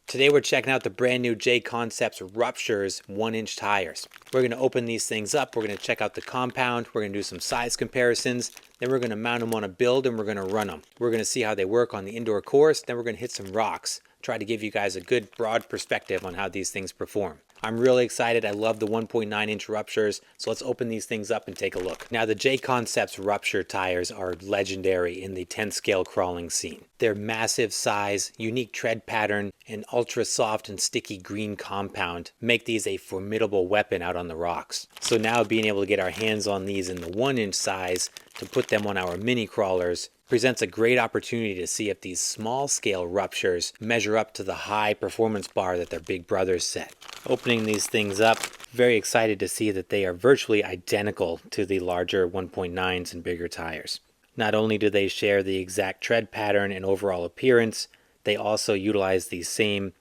Today we're checking out the brand new JConcepts Ruptures 1-inch tires. We're going to open these things up, we're going to check out the compound, we're going to do some size comparisons, then we're going to mount them on a build and we're going to run them. We're going to see how they work on the indoor course, then we're going to hit some rocks. Try to give you guys a good broad perspective on how these things perform. I'm really excited. I love the 1.9-inch Ruptures, so let's open these things up and take a look. Now the JConcepts Rupture tires are legendary in the 10 scale crawling scene. Their massive size, unique tread pattern, and ultra soft and sticky green compound make these a formidable weapon out on the rocks. So now being able to get our hands on these in the 1-inch size to put them on our mini crawlers presents a great opportunity to see if these small scale Ruptures measure up to the high performance bar that their big brothers set. Opening these things up, very excited to see that they are virtually identical to the larger 1.9s and bigger tires. Not only do they share the exact tread pattern and overall appearance, they also utilize the same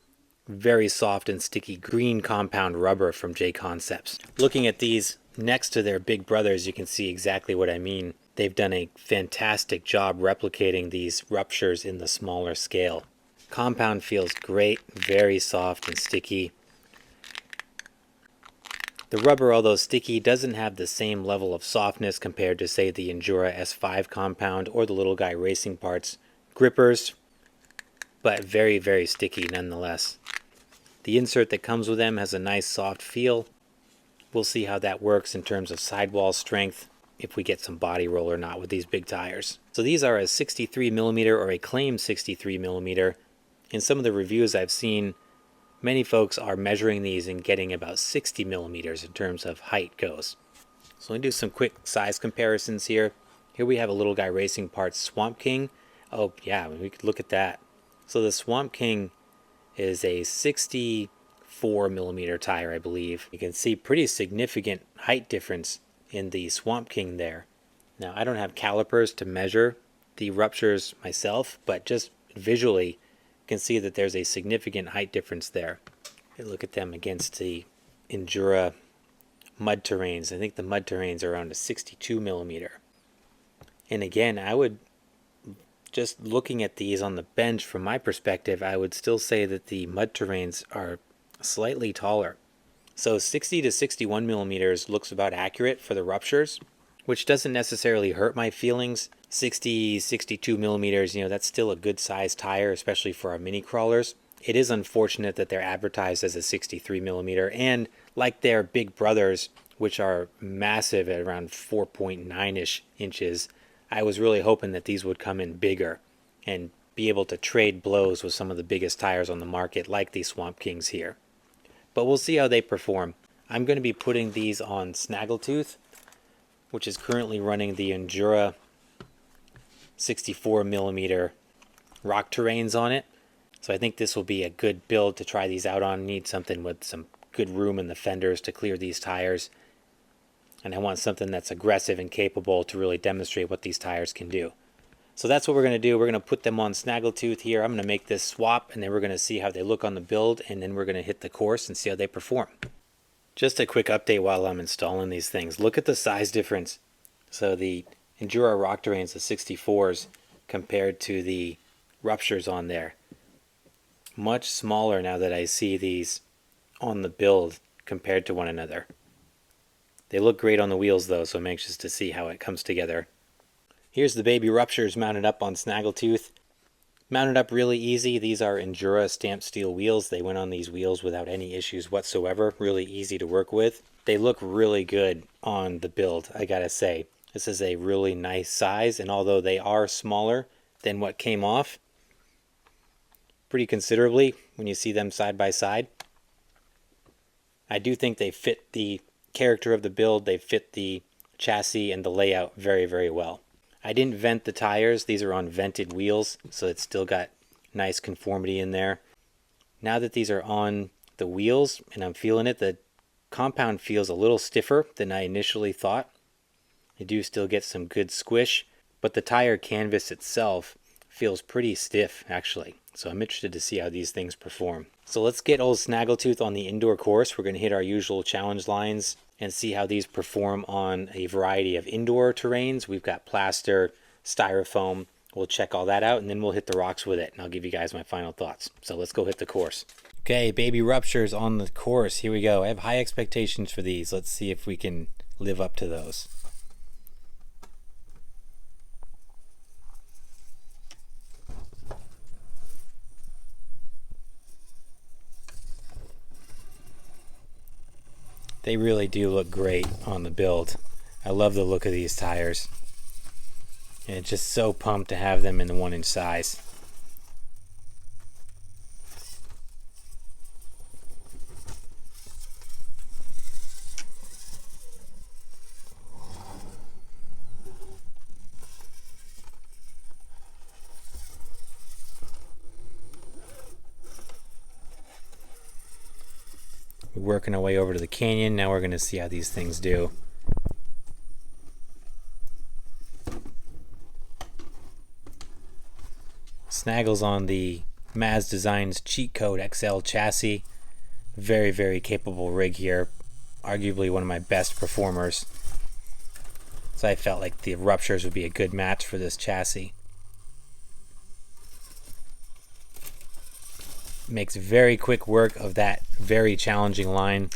very soft and sticky green compound rubber from JConcepts. Looking at these next to their big brothers, you can see exactly what I mean. They've done a fantastic job replicating these Ruptures in the smaller scale. Compound feels great, very soft and sticky. The rubber, although sticky, doesn't have the same level of softness compared to, say, the Endura S5 compound or the Little Guy Racing Parts grippers, but very, very sticky nonetheless. The insert that comes with them has a nice soft feel. We'll see how that works in terms of sidewall strength, if we get some body roll or not with these big tires. So these are a 63mm or a claimed 63mm. In some of the reviews I've seen, many folks are measuring these and getting about 60mm in terms of height goes. So let me do some quick size comparisons here. Here we have a Little Guy Racing Parts Swamp King. Oh yeah, we could look at that. So the Swamp King is a 64mm tire, I believe. You can see pretty significant height difference in the Swamp King there. Now I don't have calipers to measure the Ruptures myself, but just visually you can see that there's a significant height difference there. Look at them against the Endura mud terrains. I think the mud terrains are around a 62mm. And again, I would, just looking at these on the bench from my perspective, I would still say that the mud terrains are slightly taller. So 60 to 61mm looks about accurate for the Ruptures, which doesn't necessarily hurt my feelings. 60, 62mm, that's still a good size tire, especially for our mini crawlers. It is unfortunate that they're advertised as a 63mm, and like their big brothers, which are massive at around 4.9-ish inches, I was really hoping that these would come in bigger and be able to trade blows with some of the biggest tires on the market, like these Swamp Kings here. But we'll see how they perform. I'm going to be putting these on Snaggletooth, which is currently running the Endura 64mm rock terrains on it. So I think this will be a good build to try these out on. Need something with some good room in the fenders to clear these tires. And I want something that's aggressive and capable to really demonstrate what these tires can do. So that's what we're going to do. We're going to put them on Snaggletooth here. I'm going to make this swap, and then we're going to see how they look on the build, and then we're going to hit the course and see how they perform. Just a quick update while I'm installing these things. Look at the size difference. So the Endura rock terrains, the 64s, compared to the Ruptures on there. Much smaller now that I see these on the build compared to one another. They look great on the wheels though, so I'm anxious to see how it comes together. Here's the baby Ruptures mounted up on Snaggletooth. Mounted up really easy. These are Endura stamped steel wheels. They went on these wheels without any issues whatsoever. Really easy to work with. They look really good on the build, I gotta say. This is a really nice size, and although they are smaller than what came off, pretty considerably when you see them side by side, I do think they fit the character of the build. They fit the chassis and the layout very, very well. I didn't vent the tires. These are on vented wheels, so it's still got nice conformity in there. Now that these are on the wheels and I'm feeling it, the compound feels a little stiffer than I initially thought. I do still get some good squish, but the tire canvas itself feels pretty stiff actually. So I'm interested to see how these things perform. So let's get old Snaggletooth on the indoor course. We're going to hit our usual challenge lines and see how these perform on a variety of indoor terrains. We've got plaster, styrofoam, We'll check all that out, and then we'll hit the rocks with it, and I'll give you guys my final thoughts. So let's go hit the course. Okay, baby Ruptures on the course. Here we go. I have high expectations for these. Let's see if we can live up to those. They really do look great on the build. I love the look of these tires. And it's just so pumped to have them in the 1-inch size. We're working our way over to the canyon. Now we're going to see how these things do. Snaggles on the Maz Designs Cheat Code XL chassis. Very, very capable rig here. Arguably one of my best performers. So I felt like the Ruptures would be a good match for this chassis. Makes very quick work of that very challenging line.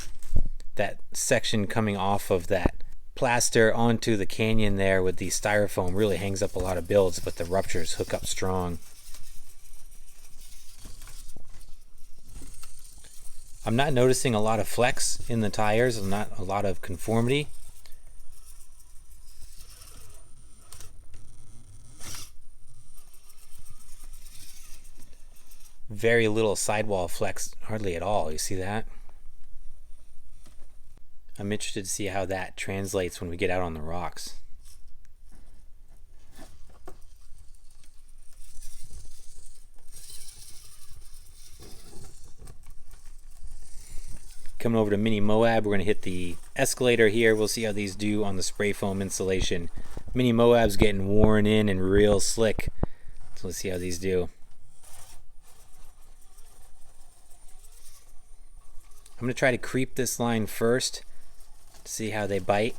That section coming off of that plaster onto the canyon there with the styrofoam really hangs up a lot of builds, but the Ruptures hook up strong. I'm not noticing a lot of flex in the tires, not a lot of conformity. Very little sidewall flex, hardly at all. You see that? I'm interested to see how that translates when we get out on the rocks. Coming over to Mini Moab, we're going to hit the escalator here. We'll see how these do on the spray foam insulation. Mini Moab's getting worn in and real slick. So let's see how these do. I'm going to try to creep this line first to see how they bite.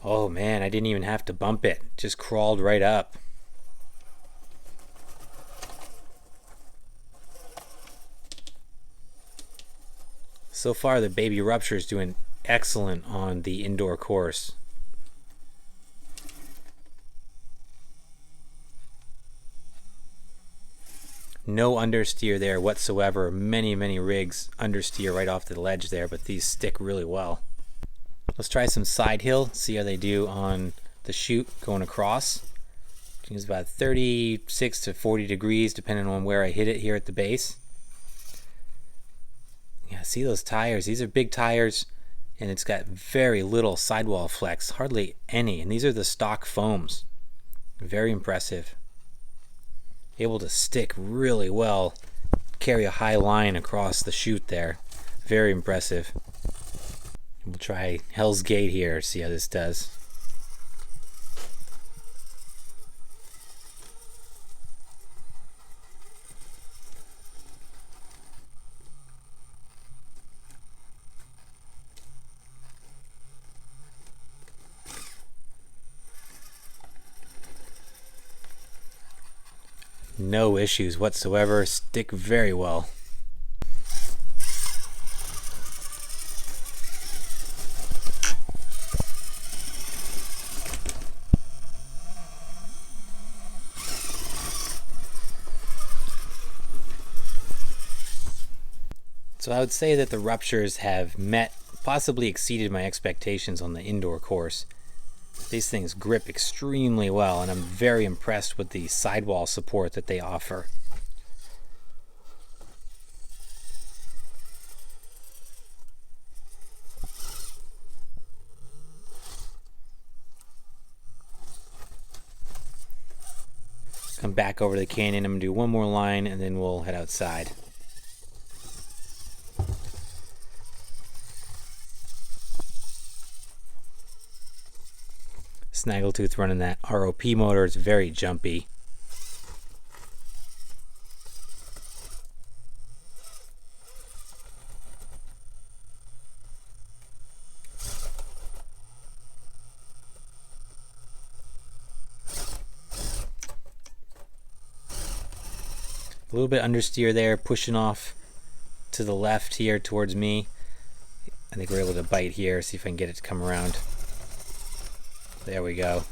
Oh man, I didn't even have to bump it. Just crawled right up. So far the baby Rupture is doing excellent on the indoor course. No understeer there whatsoever. Many rigs understeer right off the ledge there, but these stick really well. Let's try some side hill, see how they do on the chute going across. It's about 36 to 40 degrees depending on where I hit it here at the base. Yeah, see those tires? These are big tires, and it's got very little sidewall flex, hardly any. And these are the stock foams. Very impressive. Able to stick really well, carry a high line across the chute there. Very impressive. We'll try Hell's Gate here, see how this does. No issues whatsoever, stick very well. So I would say that the Ruptures have met, possibly exceeded my expectations on the indoor course. These things grip extremely well, and I'm very impressed with the sidewall support that they offer. Come back over to the canyon. I'm going to do one more line, and then we'll head outside. Snaggletooth running that ROP motor. It's very jumpy. A little bit understeer there, pushing off to the left here towards me. I think we're able to bite here, see if I can get it to come around. There we go.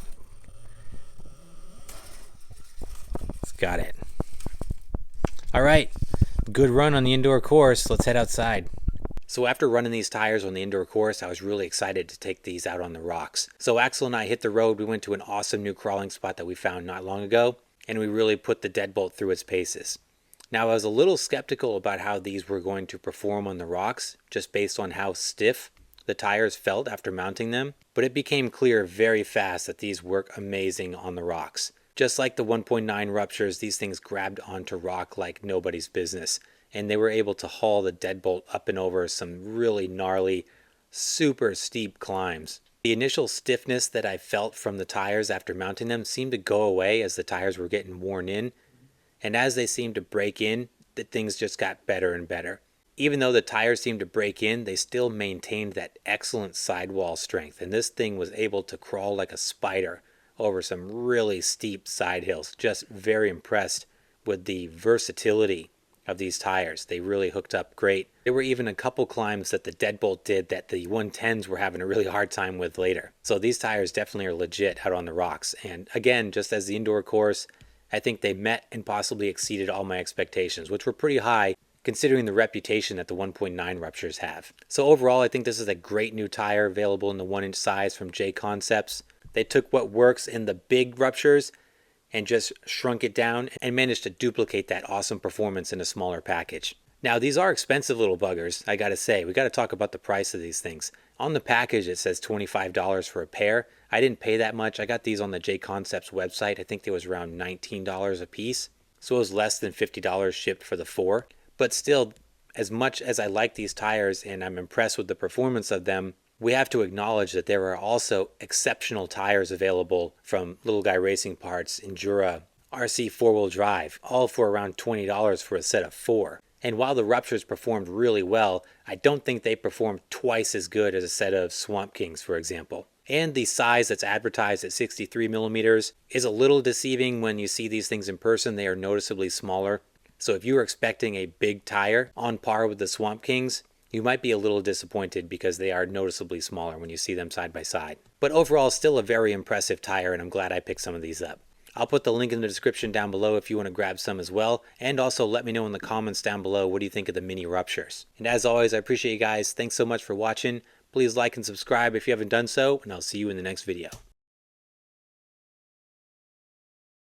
It's got it. All right, good run on the indoor course. Let's head outside. So after running these tires on the indoor course, I was really excited to take these out on the rocks. So Axel and I hit the road. We went to an awesome new crawling spot that we found not long ago, and we really put the deadbolt through its paces. Now, I was a little skeptical about how these were going to perform on the rocks, just based on how stiff the tires felt after mounting them, but it became clear very fast that these work amazing on the rocks. Just like the 1.9 Ruptures, these things grabbed onto rock like nobody's business, and they were able to haul the deadbolt up and over some really gnarly, super steep climbs. The initial stiffness that I felt from the tires after mounting them seemed to go away as the tires were getting worn in, and as they seemed to break in, things just got better and better. Even though the tires seemed to break in, they still maintained that excellent sidewall strength, and this thing was able to crawl like a spider over some really steep side hills. Just very impressed with the versatility of these tires. They really hooked up great. There were even a couple climbs that the deadbolt did that the 110s were having a really hard time with later. So these tires definitely are legit out on the rocks. And again, just as the indoor course, I think they met and possibly exceeded all my expectations, which were pretty high considering the reputation that the 1.9 Ruptures have. So overall, I think this is a great new tire available in the 1-inch size from JConcepts. They took what works in the big Ruptures and just shrunk it down and managed to duplicate that awesome performance in a smaller package. Now, these are expensive little buggers, I gotta say. We gotta talk about the price of these things. On the package, it says $25 for a pair. I didn't pay that much. I got these on the JConcepts website. I think it was around $19 a piece. So it was less than $50 shipped for the 4. But still, as much as I like these tires and I'm impressed with the performance of them, we have to acknowledge that there are also exceptional tires available from Little Guy Racing Parts, Endura, RC 4-wheel drive, all for around $20 for a set of 4. And while the Ruptures performed really well, I don't think they performed twice as good as a set of Swamp Kings, for example. And the size that's advertised at 63 millimeters is a little deceiving when you see these things in person. They are noticeably smaller. So if you were expecting a big tire on par with the Swamp Kings, you might be a little disappointed because they are noticeably smaller when you see them side by side. But overall, still a very impressive tire, and I'm glad I picked some of these up. I'll put the link in the description down below if you want to grab some as well. And also let me know in the comments down below, what do you think of the mini Ruptures? And as always, I appreciate you guys. Thanks so much for watching. Please like and subscribe if you haven't done so, and I'll see you in the next video.